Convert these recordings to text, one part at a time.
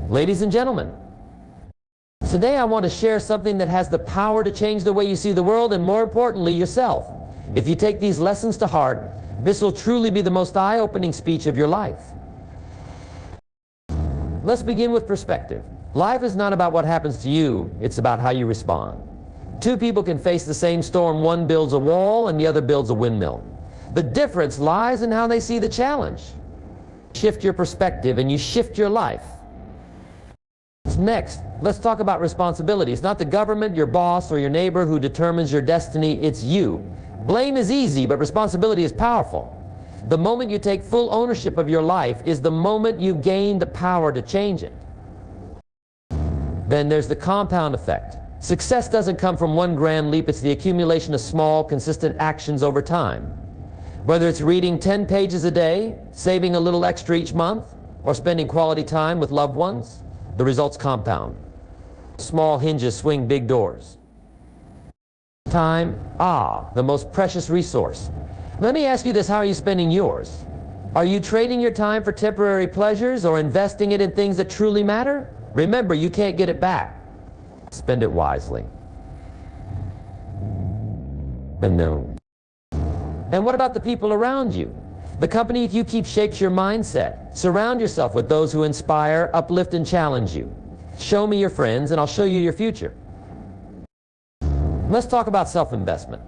Ladies and gentlemen, today I want to share something that has the power to change the way you see the world and, more importantly, yourself. If you take these lessons to heart, this will truly be the most eye-opening speech of your life. Let's begin with perspective. Life is not about what happens to you, it's about how you respond. Two people can face the same storm. One builds a wall and the other builds a windmill. The difference lies in how they see the challenge. Shift your perspective and you shift your life. Next, let's talk about responsibility. It's not the government, your boss, or your neighbor who determines your destiny, it's you. Blame is easy, but responsibility is powerful. The moment you take full ownership of your life is the moment you gain the power to change it. Then there's the compound effect. Success doesn't come from one grand leap, it's the accumulation of small, consistent actions over time. Whether it's reading 10 pages a day, saving a little extra each month, or spending quality time with loved ones, the results compound. Small hinges swing big doors. Time, the most precious resource. Let me ask you this, how are you spending yours? Are you trading your time for temporary pleasures or investing it in things that truly matter? Remember, you can't get it back. Spend it wisely. And what about the people around you? The company you keep shapes your mindset. Surround yourself with those who inspire, uplift, and challenge you. Show me your friends, and I'll show you your future. Let's talk about self-investment.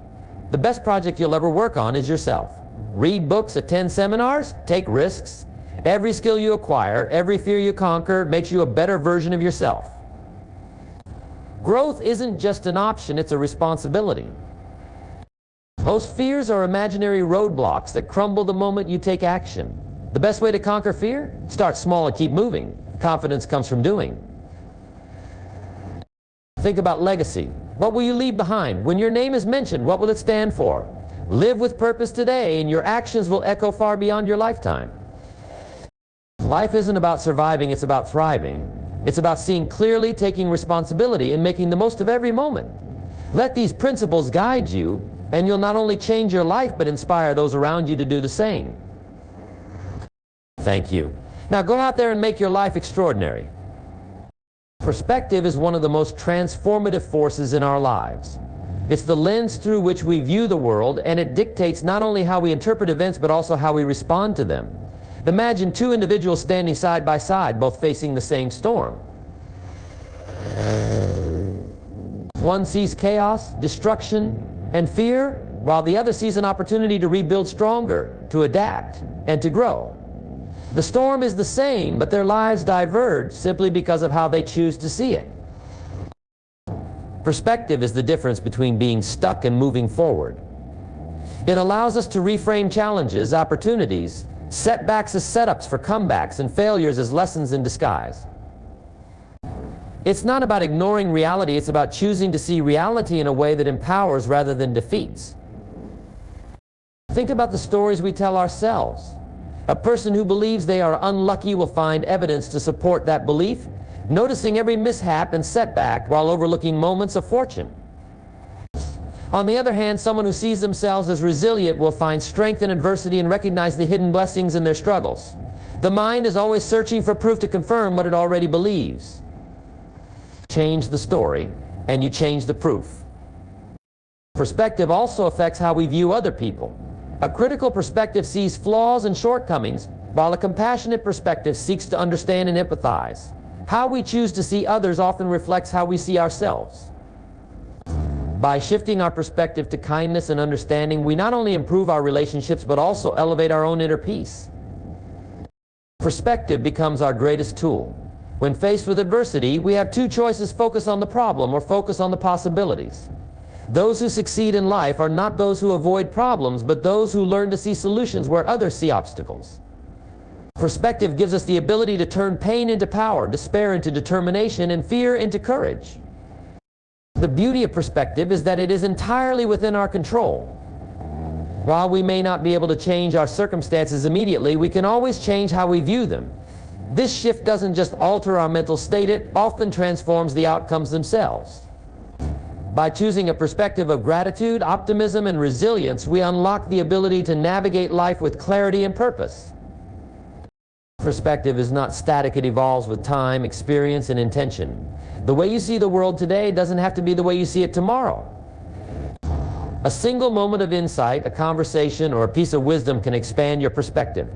The best project you'll ever work on is yourself. Read books, attend seminars, take risks. Every skill you acquire, every fear you conquer, makes you a better version of yourself. Growth isn't just an option, it's a responsibility. Most fears are imaginary roadblocks that crumble the moment you take action. The best way to conquer fear? Start small and keep moving. Confidence comes from doing. Think about legacy. What will you leave behind? When your name is mentioned, what will it stand for? Live with purpose today, and your actions will echo far beyond your lifetime. Life isn't about surviving, it's about thriving. It's about seeing clearly, taking responsibility, and making the most of every moment. Let these principles guide you, and you'll not only change your life, but inspire those around you to do the same. Thank you. Now go out there and make your life extraordinary. Perspective is one of the most transformative forces in our lives. It's the lens through which we view the world, and it dictates not only how we interpret events, but also how we respond to them. Imagine two individuals standing side by side, both facing the same storm. One sees chaos, destruction, and fear, while the other sees an opportunity to rebuild stronger, to adapt, and to grow. The storm is the same, but their lives diverge simply because of how they choose to see it. Perspective is the difference between being stuck and moving forward. It allows us to reframe challenges, opportunities, setbacks as setups for comebacks, and failures as lessons in disguise. It's not about ignoring reality, it's about choosing to see reality in a way that empowers rather than defeats. Think about the stories we tell ourselves. A person who believes they are unlucky will find evidence to support that belief, noticing every mishap and setback while overlooking moments of fortune. On the other hand, someone who sees themselves as resilient will find strength in adversity and recognize the hidden blessings in their struggles. The mind is always searching for proof to confirm what it already believes. Change the story, and you change the proof. Perspective also affects how we view other people. A critical perspective sees flaws and shortcomings, while a compassionate perspective seeks to understand and empathize. How we choose to see others often reflects how we see ourselves. By shifting our perspective to kindness and understanding, we not only improve our relationships, but also elevate our own inner peace. Perspective becomes our greatest tool. When faced with adversity, we have two choices: focus on the problem or focus on the possibilities. Those who succeed in life are not those who avoid problems, but those who learn to see solutions where others see obstacles. Perspective gives us the ability to turn pain into power, despair into determination, and fear into courage. The beauty of perspective is that it is entirely within our control. While we may not be able to change our circumstances immediately, we can always change how we view them. This shift doesn't just alter our mental state, it often transforms the outcomes themselves. By choosing a perspective of gratitude, optimism, and resilience, we unlock the ability to navigate life with clarity and purpose. perspective is not static, it evolves with time, experience, and intention. The way you see the world today doesn't have to be the way you see it tomorrow. A single moment of insight, a conversation, or a piece of wisdom can expand your perspective,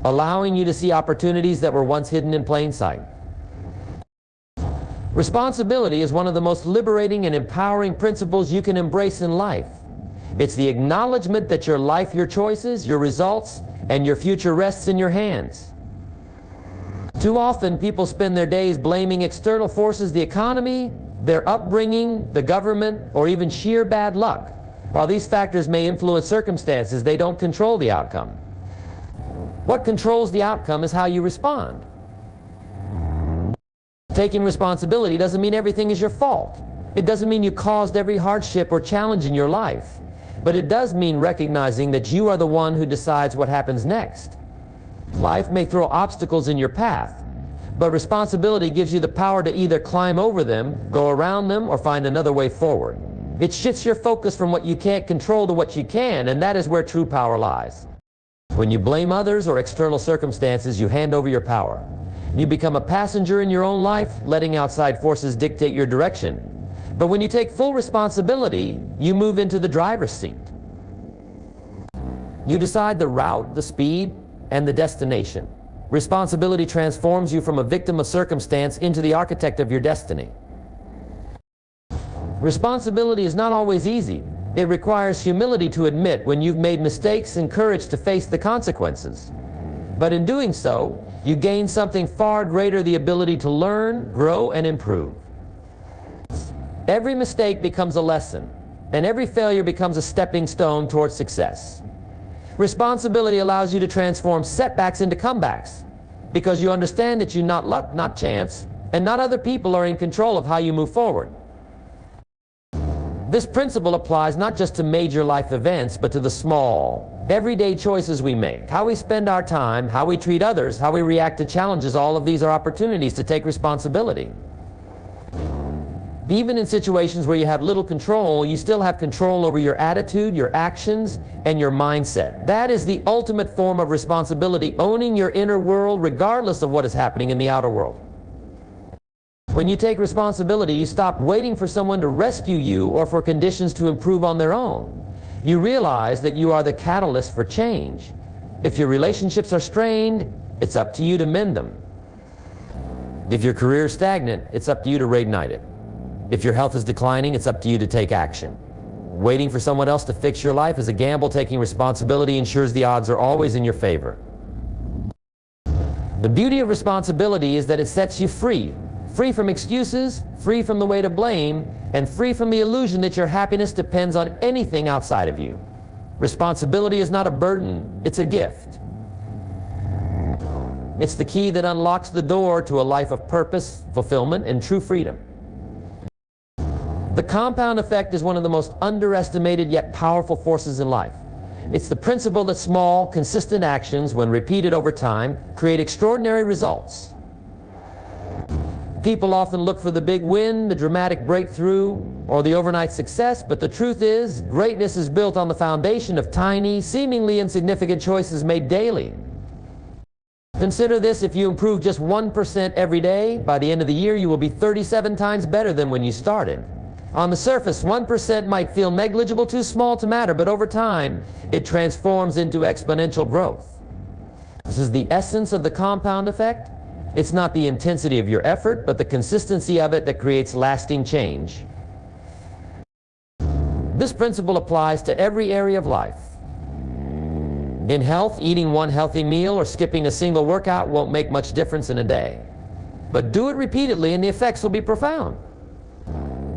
allowing you to see opportunities that were once hidden in plain sight. Responsibility is one of the most liberating and empowering principles you can embrace in life. It's the acknowledgement that your life, your choices, your results, and your future rests in your hands. Too often, people spend their days blaming external forces, the economy, their upbringing, the government, or even sheer bad luck. While these factors may influence circumstances, they don't control the outcome. What controls the outcome is how you respond. Taking responsibility doesn't mean everything is your fault. It doesn't mean you caused every hardship or challenge in your life. But it does mean recognizing that you are the one who decides what happens next. Life may throw obstacles in your path, but responsibility gives you the power to either climb over them, go around them, or find another way forward. It shifts your focus from what you can't control to what you can, and that is where true power lies. When you blame others or external circumstances, you hand over your power. You become a passenger in your own life, letting outside forces dictate your direction. But when you take full responsibility, you move into the driver's seat. You decide the route, the speed, and the destination. Responsibility transforms you from a victim of circumstance into the architect of your destiny. Responsibility is not always easy. It requires humility to admit when you've made mistakes and courage to face the consequences. But in doing so, you gain something far greater, the ability to learn, grow, and improve. Every mistake becomes a lesson, and every failure becomes a stepping stone towards success. Responsibility allows you to transform setbacks into comebacks, because you understand that you not luck, not chance, and not other people are in control of how you move forward. This principle applies not just to major life events, but to the small, everyday choices we make, how we spend our time, how we treat others, how we react to challenges. All of these are opportunities to take responsibility. Even in situations where you have little control, you still have control over your attitude, your actions, and your mindset. That is the ultimate form of responsibility, owning your inner world regardless of what is happening in the outer world. When you take responsibility, you stop waiting for someone to rescue you or for conditions to improve on their own. You realize that you are the catalyst for change. If your relationships are strained, it's up to you to mend them. If your career is stagnant, it's up to you to reignite it. If your health is declining, it's up to you to take action. Waiting for someone else to fix your life is a gamble. Taking responsibility ensures the odds are always in your favor. The beauty of responsibility is that it sets you free. Free from excuses, free from the weight of blame, and free from the illusion that your happiness depends on anything outside of you. Responsibility is not a burden, it's a gift. It's the key that unlocks the door to a life of purpose, fulfillment, and true freedom. The compound effect is one of the most underestimated yet powerful forces in life. It's the principle that small, consistent actions, when repeated over time, create extraordinary results. People often look for the big win, the dramatic breakthrough, or the overnight success, but the truth is, greatness is built on the foundation of tiny, seemingly insignificant choices made daily. Consider this: if you improve just 1% every day, by the end of the year you will be 37 times better than when you started. On the surface, 1% might feel negligible, too small to matter, but over time, it transforms into exponential growth. This is the essence of the compound effect. It's not the intensity of your effort, but the consistency of it that creates lasting change. This principle applies to every area of life. In health, eating one healthy meal or skipping a single workout won't make much difference in a day. But do it repeatedly and the effects will be profound.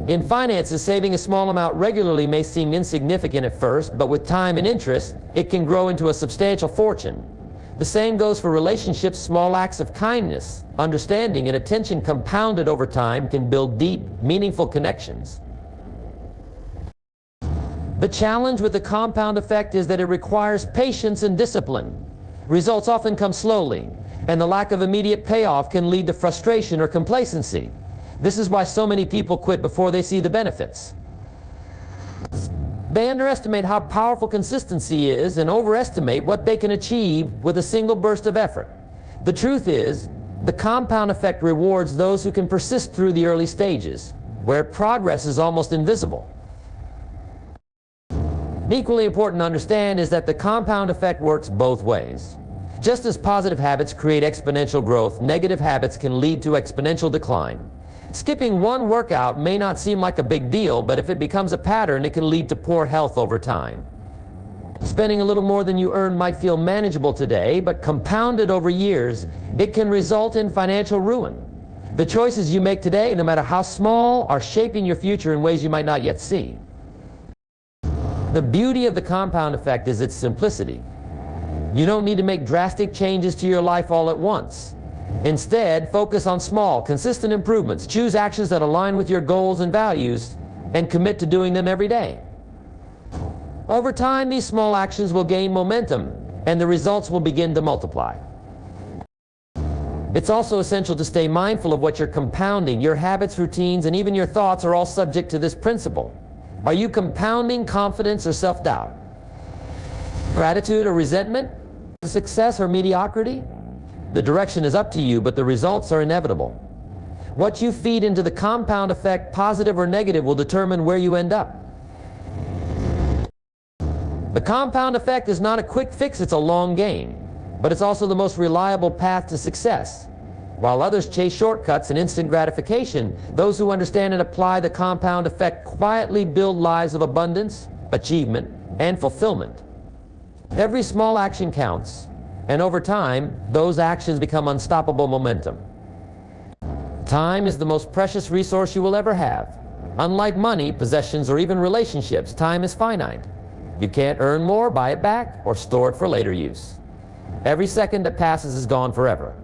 In finances, saving a small amount regularly may seem insignificant at first, but with time and interest, it can grow into a substantial fortune. The same goes for relationships. Small acts of kindness, understanding, and attention compounded over time can build deep, meaningful connections. The challenge with the compound effect is that it requires patience and discipline. Results often come slowly, and the lack of immediate payoff can lead to frustration or complacency. This is why so many people quit before they see the benefits. They underestimate how powerful consistency is and overestimate what they can achieve with a single burst of effort. The truth is, the compound effect rewards those who can persist through the early stages, where progress is almost invisible. Equally important to understand is that the compound effect works both ways. Just as positive habits create exponential growth, negative habits can lead to exponential decline. Skipping one workout may not seem like a big deal, but if it becomes a pattern, it can lead to poor health over time. Spending a little more than you earn might feel manageable today, but compounded over years, it can result in financial ruin. The choices you make today, no matter how small, are shaping your future in ways you might not yet see. The beauty of the compound effect is its simplicity. You don't need to make drastic changes to your life all at once. Instead, focus on small, consistent improvements. Choose actions that align with your goals and values, and commit to doing them every day. Over time, these small actions will gain momentum, and the results will begin to multiply. It's also essential to stay mindful of what you're compounding. Your habits, routines, and even your thoughts are all subject to this principle. Are you compounding confidence or self-doubt? Gratitude or resentment? Success or mediocrity? The direction is up to you, but the results are inevitable. What you feed into the compound effect, positive or negative, will determine where you end up. The compound effect is not a quick fix, it's a long game, but it's also the most reliable path to success. While others chase shortcuts and instant gratification, those who understand and apply the compound effect quietly build lives of abundance, achievement, and fulfillment. Every small action counts, and over time, those actions become unstoppable momentum. Time is the most precious resource you will ever have. Unlike money, possessions, or even relationships, time is finite. You can't earn more, buy it back, or store it for later use. Every second that passes is gone forever.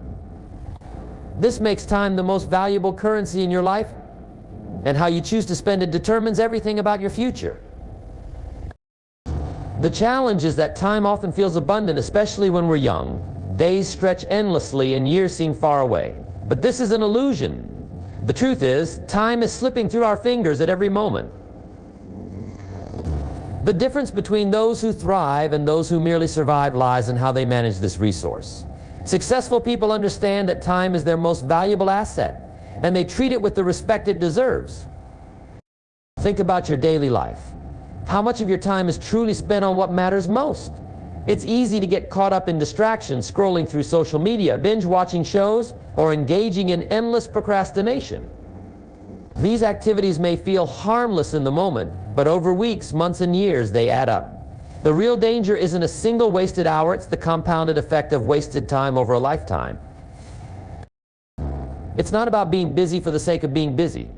This makes time the most valuable currency in your life, and how you choose to spend it determines everything about your future. The challenge is that time often feels abundant, especially when we're young. Days stretch endlessly and years seem far away. But this is an illusion. The truth is, time is slipping through our fingers at every moment. The difference between those who thrive and those who merely survive lies in how they manage this resource. Successful people understand that time is their most valuable asset, and they treat it with the respect it deserves. Think about your daily life. How much of your time is truly spent on what matters most? It's easy to get caught up in distractions, scrolling through social media, binge watching shows, or engaging in endless procrastination. These activities may feel harmless in the moment, but over weeks, months, and years, they add up. The real danger isn't a single wasted hour, it's the compounded effect of wasted time over a lifetime. It's not about being busy for the sake of being busy.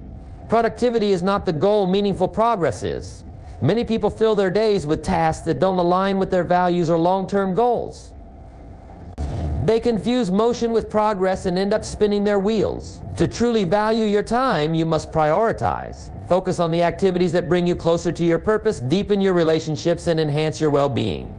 Productivity is not the goal, meaningful progress is. Many people fill their days with tasks that don't align with their values or long-term goals. They confuse motion with progress and end up spinning their wheels. To truly value your time, you must prioritize. Focus on the activities that bring you closer to your purpose, deepen your relationships, and enhance your well-being.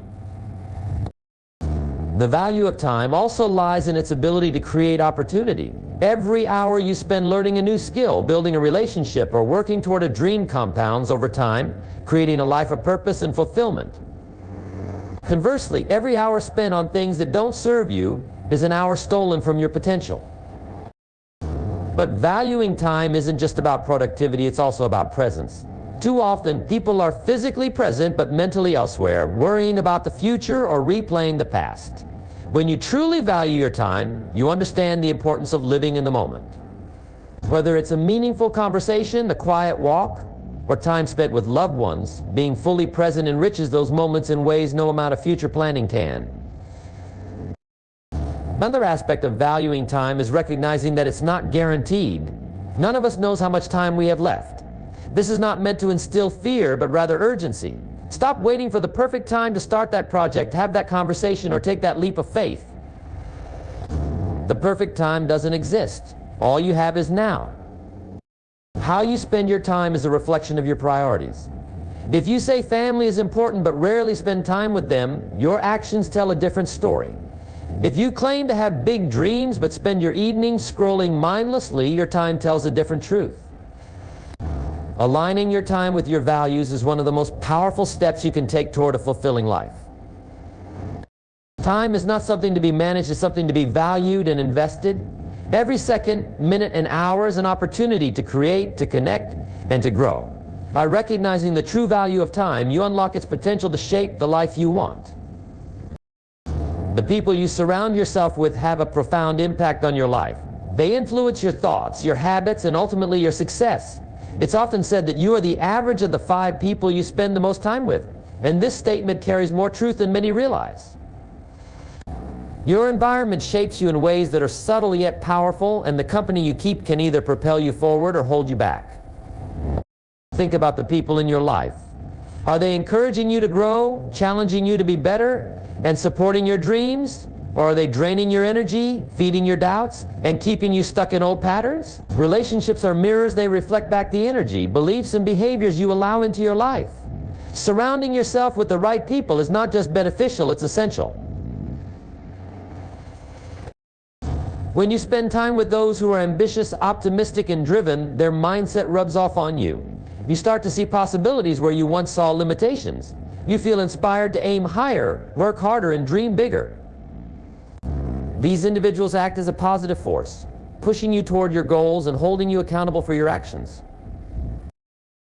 The value of time also lies in its ability to create opportunity. Every hour you spend learning a new skill, building a relationship, or working toward a dream compounds over time, creating a life of purpose and fulfillment. Conversely, every hour spent on things that don't serve you is an hour stolen from your potential. But valuing time isn't just about productivity, it's also about presence. Too often, people are physically present but mentally elsewhere, worrying about the future or replaying the past. When you truly value your time, you understand the importance of living in the moment. Whether it's a meaningful conversation, a quiet walk, or time spent with loved ones, being fully present enriches those moments in ways no amount of future planning can. Another aspect of valuing time is recognizing that it's not guaranteed. None of us knows how much time we have left. This is not meant to instill fear, but rather urgency. Stop waiting for the perfect time to start that project, have that conversation, or take that leap of faith. The perfect time doesn't exist. All you have is now. How you spend your time is a reflection of your priorities. If you say family is important but rarely spend time with them, your actions tell a different story. If you claim to have big dreams but spend your evenings scrolling mindlessly, your time tells a different truth. Aligning your time with your values is one of the most powerful steps you can take toward a fulfilling life. Time is not something to be managed, it's something to be valued and invested. Every second, minute, and hour is an opportunity to create, to connect, and to grow. By recognizing the true value of time, you unlock its potential to shape the life you want. The people you surround yourself with have a profound impact on your life. They influence your thoughts, your habits, and ultimately your success. It's often said that you are the average of the 5 people you spend the most time with, and this statement carries more truth than many realize. Your environment shapes you in ways that are subtle yet powerful, and the company you keep can either propel you forward or hold you back. Think about the people in your life. Are they encouraging you to grow, challenging you to be better, and supporting your dreams? Or are they draining your energy, feeding your doubts, and keeping you stuck in old patterns? Relationships are mirrors. They reflect back the energy, beliefs, and behaviors you allow into your life. Surrounding yourself with the right people is not just beneficial, it's essential. When you spend time with those who are ambitious, optimistic, and driven, their mindset rubs off on you. You start to see possibilities where you once saw limitations. You feel inspired to aim higher, work harder, and dream bigger. These individuals act as a positive force, pushing you toward your goals and holding you accountable for your actions.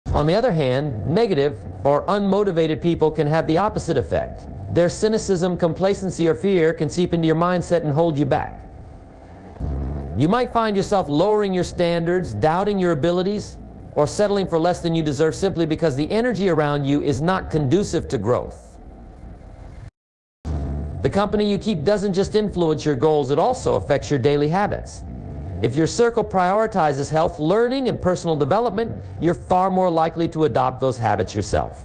On the other hand, negative or unmotivated people can have the opposite effect. Their cynicism, complacency, or fear can seep into your mindset and hold you back. You might find yourself lowering your standards, doubting your abilities, or settling for less than you deserve simply because the energy around you is not conducive to growth. The company you keep doesn't just influence your goals, it also affects your daily habits. If your circle prioritizes health, learning, and personal development, you're far more likely to adopt those habits yourself.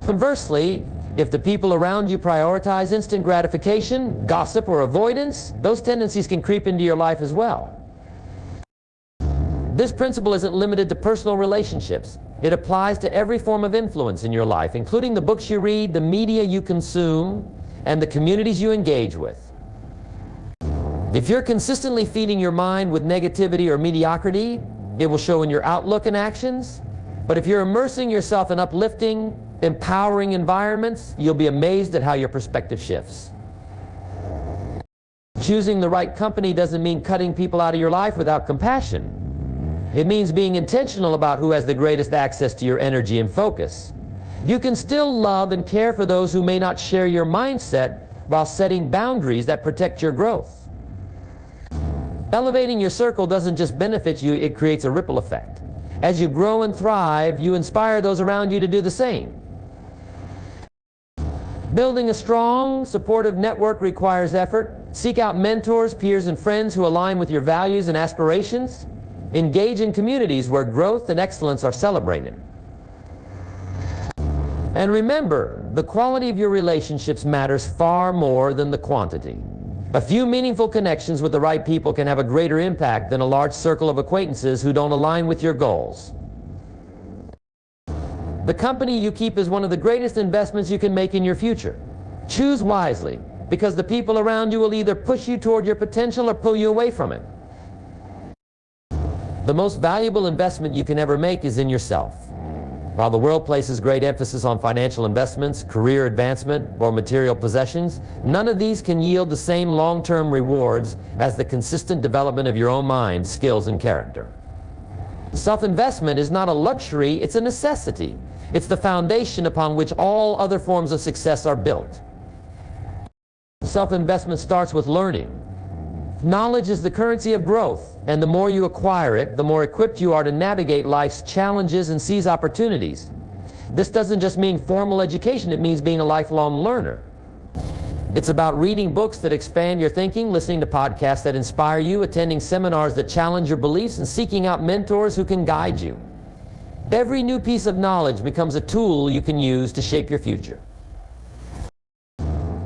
Conversely, if the people around you prioritize instant gratification, gossip, or avoidance, those tendencies can creep into your life as well. This principle isn't limited to personal relationships. It applies to every form of influence in your life, including the books you read, the media you consume, and the communities you engage with. If you're consistently feeding your mind with negativity or mediocrity, it will show in your outlook and actions. But if you're immersing yourself in uplifting, empowering environments, you'll be amazed at how your perspective shifts. Choosing the right company doesn't mean cutting people out of your life without compassion. It means being intentional about who has the greatest access to your energy and focus. You can still love and care for those who may not share your mindset while setting boundaries that protect your growth. Elevating your circle doesn't just benefit you, it creates a ripple effect. As you grow and thrive, you inspire those around you to do the same. Building a strong, supportive network requires effort. Seek out mentors, peers, and friends who align with your values and aspirations. Engage in communities where growth and excellence are celebrated. And remember, the quality of your relationships matters far more than the quantity. A few meaningful connections with the right people can have a greater impact than a large circle of acquaintances who don't align with your goals. The company you keep is one of the greatest investments you can make in your future. Choose wisely, because the people around you will either push you toward your potential or pull you away from it. The most valuable investment you can ever make is in yourself. While the world places great emphasis on financial investments, career advancement, or material possessions, none of these can yield the same long-term rewards as the consistent development of your own mind, skills, and character. Self-investment is not a luxury, it's a necessity. It's the foundation upon which all other forms of success are built. Self-investment starts with learning. Knowledge is the currency of growth, and the more you acquire it, the more equipped you are to navigate life's challenges and seize opportunities. This doesn't just mean formal education, it means being a lifelong learner. It's about reading books that expand your thinking, listening to podcasts that inspire you, attending seminars that challenge your beliefs, and seeking out mentors who can guide you. Every new piece of knowledge becomes a tool you can use to shape your future.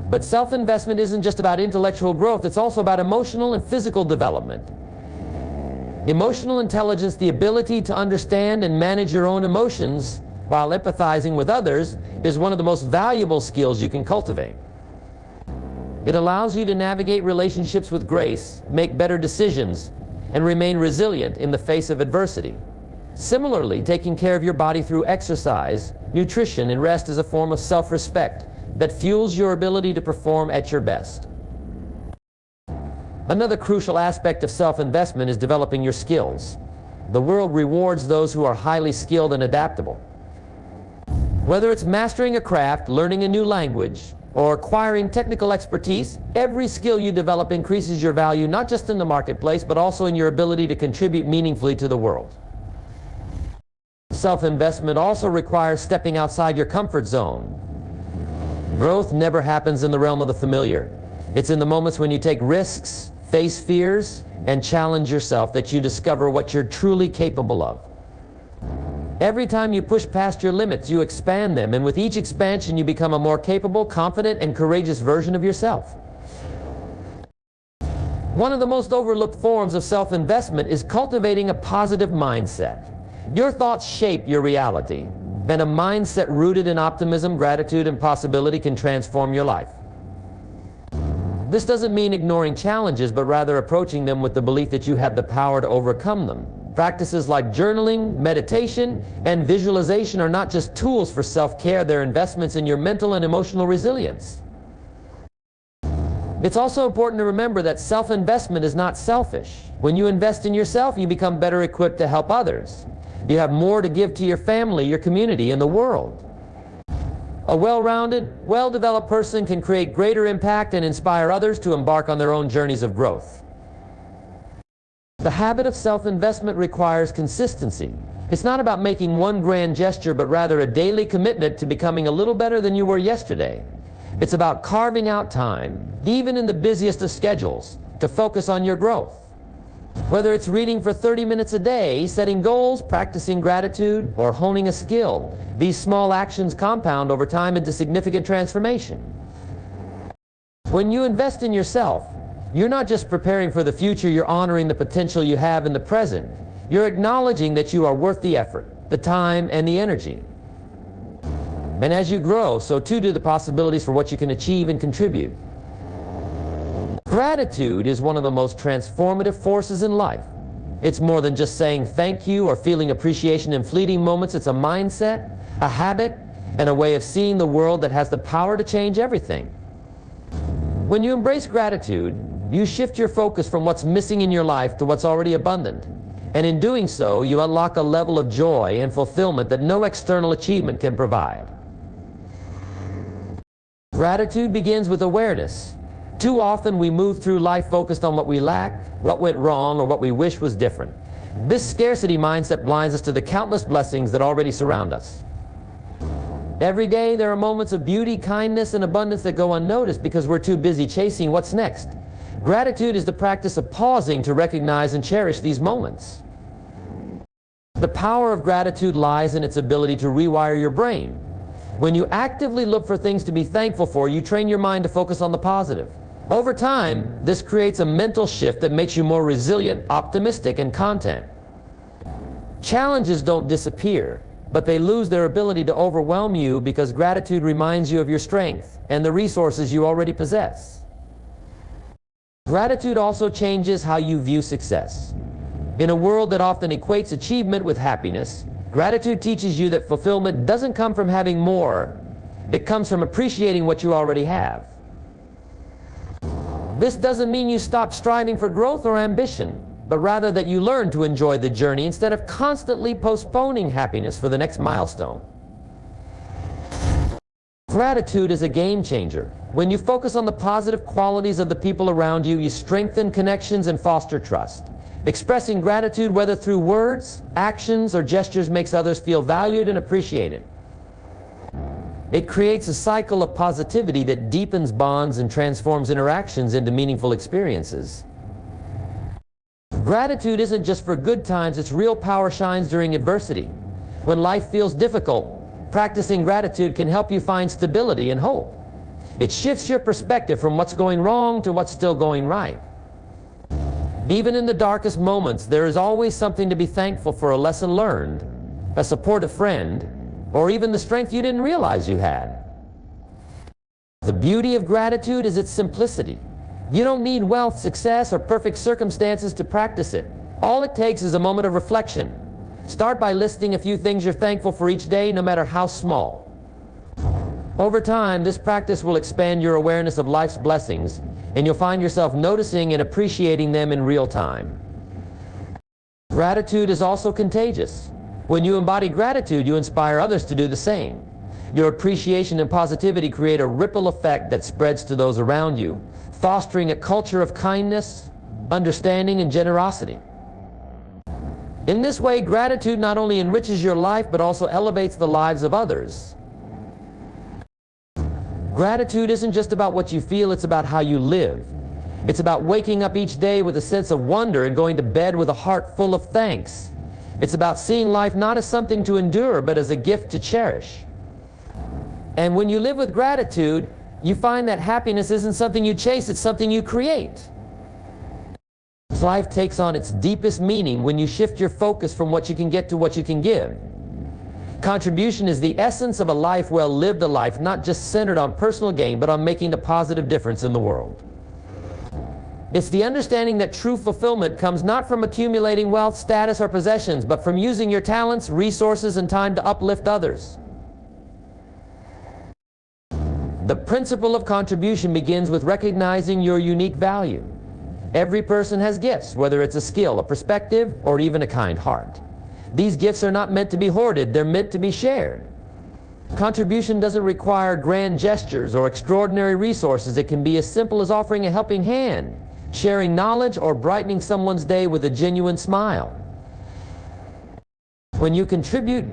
But self-investment isn't just about intellectual growth, it's also about emotional and physical development. Emotional intelligence, the ability to understand and manage your own emotions while empathizing with others, is one of the most valuable skills you can cultivate. It allows you to navigate relationships with grace, make better decisions, and remain resilient in the face of adversity. Similarly, taking care of your body through exercise, nutrition, and rest is a form of self-respect, that fuels your ability to perform at your best. Another crucial aspect of self-investment is developing your skills. The world rewards those who are highly skilled and adaptable. Whether it's mastering a craft, learning a new language, or acquiring technical expertise, every skill you develop increases your value not just in the marketplace, but also in your ability to contribute meaningfully to the world. Self-investment also requires stepping outside your comfort zone. Growth never happens in the realm of the familiar. It's in the moments when you take risks, face fears, and challenge yourself that you discover what you're truly capable of. Every time you push past your limits, you expand them, and with each expansion you become a more capable, confident, and courageous version of yourself. One of the most overlooked forms of self-investment is cultivating a positive mindset. Your thoughts shape your reality, and a mindset rooted in optimism, gratitude, and possibility can transform your life. This doesn't mean ignoring challenges, but rather approaching them with the belief that you have the power to overcome them. Practices like journaling, meditation, and visualization are not just tools for self-care, they're investments in your mental and emotional resilience. It's also important to remember that self-investment is not selfish. When you invest in yourself, you become better equipped to help others. You have more to give to your family, your community, and the world. A well-rounded, well-developed person can create greater impact and inspire others to embark on their own journeys of growth. The habit of self-investment requires consistency. It's not about making one grand gesture, but rather a daily commitment to becoming a little better than you were yesterday. It's about carving out time, even in the busiest of schedules, to focus on your growth. Whether it's reading for 30 minutes a day, setting goals, practicing gratitude, or honing a skill, these small actions compound over time into significant transformation. When you invest in yourself, you're not just preparing for the future, you're honoring the potential you have in the present. You're acknowledging that you are worth the effort, the time, and the energy. And as you grow, so too do the possibilities for what you can achieve and contribute. Gratitude is one of the most transformative forces in life. It's more than just saying thank you or feeling appreciation in fleeting moments. It's a mindset, a habit, and a way of seeing the world that has the power to change everything. When you embrace gratitude, you shift your focus from what's missing in your life to what's already abundant. And in doing so, you unlock a level of joy and fulfillment that no external achievement can provide. Gratitude begins with awareness. Too often we move through life focused on what we lack, what went wrong, or what we wish was different. This scarcity mindset blinds us to the countless blessings that already surround us. Every day there are moments of beauty, kindness, and abundance that go unnoticed because we're too busy chasing what's next. Gratitude is the practice of pausing to recognize and cherish these moments. The power of gratitude lies in its ability to rewire your brain. When you actively look for things to be thankful for, you train your mind to focus on the positive. Over time, this creates a mental shift that makes you more resilient, optimistic, and content. Challenges don't disappear, but they lose their ability to overwhelm you because gratitude reminds you of your strength and the resources you already possess. Gratitude also changes how you view success. In a world that often equates achievement with happiness, gratitude teaches you that fulfillment doesn't come from having more. It comes from appreciating what you already have. This doesn't mean you stop striving for growth or ambition, but rather that you learn to enjoy the journey instead of constantly postponing happiness for the next milestone. Gratitude is a game changer. When you focus on the positive qualities of the people around you, you strengthen connections and foster trust. Expressing gratitude, whether through words, actions, or gestures, makes others feel valued and appreciated. It creates a cycle of positivity that deepens bonds and transforms interactions into meaningful experiences. Gratitude isn't just for good times, its real power shines during adversity. When life feels difficult, practicing gratitude can help you find stability and hope. It shifts your perspective from what's going wrong to what's still going right. Even in the darkest moments, there is always something to be thankful for: a lesson learned, a supportive friend, or even the strength you didn't realize you had. The beauty of gratitude is its simplicity. You don't need wealth, success, or perfect circumstances to practice it. All it takes is a moment of reflection. Start by listing a few things you're thankful for each day, no matter how small. Over time, this practice will expand your awareness of life's blessings, and you'll find yourself noticing and appreciating them in real time. Gratitude is also contagious. When you embody gratitude, you inspire others to do the same. Your appreciation and positivity create a ripple effect that spreads to those around you, fostering a culture of kindness, understanding, and generosity. In this way, gratitude not only enriches your life, but also elevates the lives of others. Gratitude isn't just about what you feel, it's about how you live. It's about waking up each day with a sense of wonder and going to bed with a heart full of thanks. It's about seeing life not as something to endure, but as a gift to cherish. And when you live with gratitude, you find that happiness isn't something you chase, it's something you create. Life takes on its deepest meaning when you shift your focus from what you can get to what you can give. Contribution is the essence of a life well lived, a life not just centered on personal gain, but on making a positive difference in the world. It's the understanding that true fulfillment comes not from accumulating wealth, status, or possessions, but from using your talents, resources, and time to uplift others. The principle of contribution begins with recognizing your unique value. Every person has gifts, whether it's a skill, a perspective, or even a kind heart. These gifts are not meant to be hoarded, they're meant to be shared. Contribution doesn't require grand gestures or extraordinary resources. It can be as simple as offering a helping hand, sharing knowledge, or brightening someone's day with a genuine smile. When you contribute,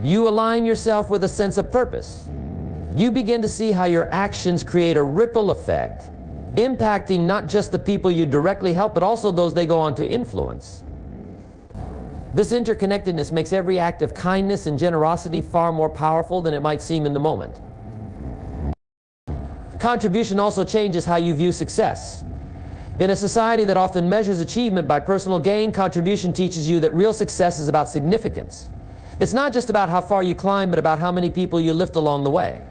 you align yourself with a sense of purpose. You begin to see how your actions create a ripple effect, impacting not just the people you directly help, but also those they go on to influence. This interconnectedness makes every act of kindness and generosity far more powerful than it might seem in the moment. Contribution also changes how you view success. In a society that often measures achievement by personal gain, contribution teaches you that real success is about significance. It's not just about how far you climb, but about how many people you lift along the way.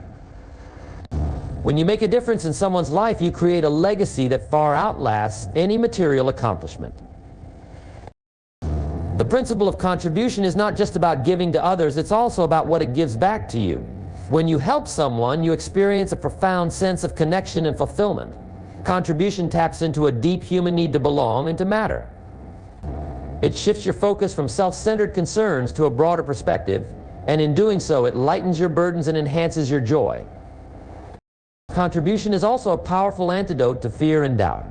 When you make a difference in someone's life, you create a legacy that far outlasts any material accomplishment. The principle of contribution is not just about giving to others, it's also about what it gives back to you. When you help someone, you experience a profound sense of connection and fulfillment. Contribution taps into a deep human need to belong and to matter. It shifts your focus from self-centered concerns to a broader perspective, and in doing so, it lightens your burdens and enhances your joy. Contribution is also a powerful antidote to fear and doubt.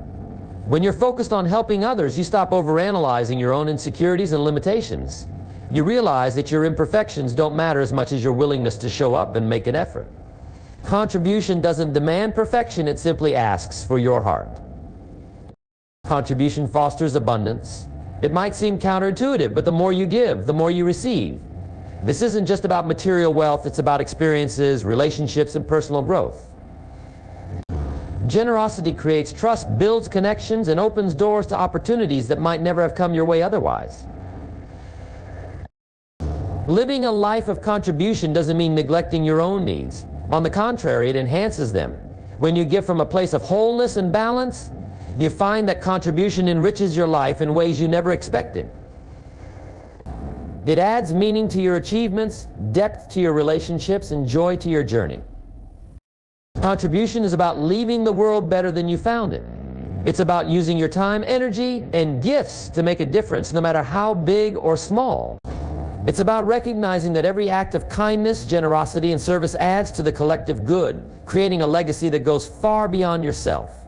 When you're focused on helping others, you stop overanalyzing your own insecurities and limitations. You realize that your imperfections don't matter as much as your willingness to show up and make an effort. Contribution doesn't demand perfection, it simply asks for your heart. Contribution fosters abundance. It might seem counterintuitive, but the more you give, the more you receive. This isn't just about material wealth, it's about experiences, relationships, and personal growth. Generosity creates trust, builds connections, and opens doors to opportunities that might never have come your way otherwise. Living a life of contribution doesn't mean neglecting your own needs. On the contrary, it enhances them. When you give from a place of wholeness and balance, you find that contribution enriches your life in ways you never expected. It adds meaning to your achievements, depth to your relationships, and joy to your journey. Contribution is about leaving the world better than you found it. It's about using your time, energy, and gifts to make a difference, no matter how big or small. It's about recognizing that every act of kindness, generosity, and service adds to the collective good, creating a legacy that goes far beyond yourself.